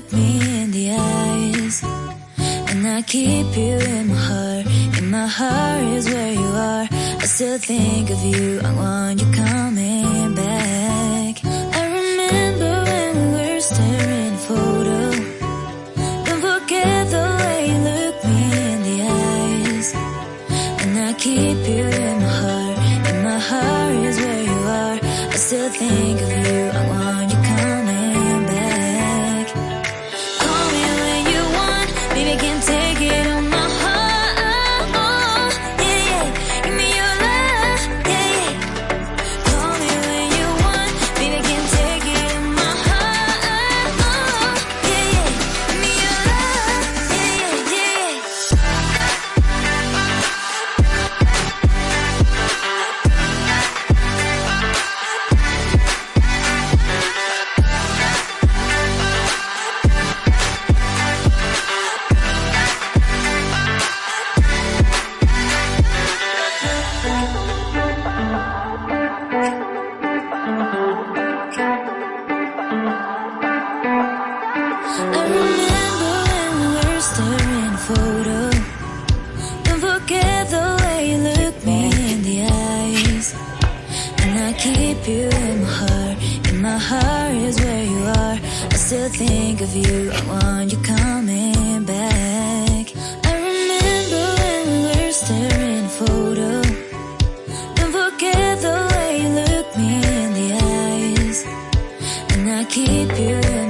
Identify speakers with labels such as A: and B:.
A: look me in the eyes, and I keep you in my heart. In my heart is where you are. I still think of you, I want you coming back. I remember when we were staring at a photo. Don't forget the way you look me in the eyes, and I keep you in my heart. In my heart is where you are. I still think of you, I want you coming back. Call me when you want, baby, I can't take it on my heart. Yeah, yeah, give me your love, yeah, yeah. Call me when you want, baby, I can't take it on my heart. Yeah, yeah, give me your love, yeah, yeah, I remember when we were staring at a photo. Don't forget the way you look me in the eyes, and I keep you in my heart. In my heart is where you are. I still think of you, I want you coming back. I remember when we were staring at a photo. Don't forget the way you look me in the eyes, and I keep you in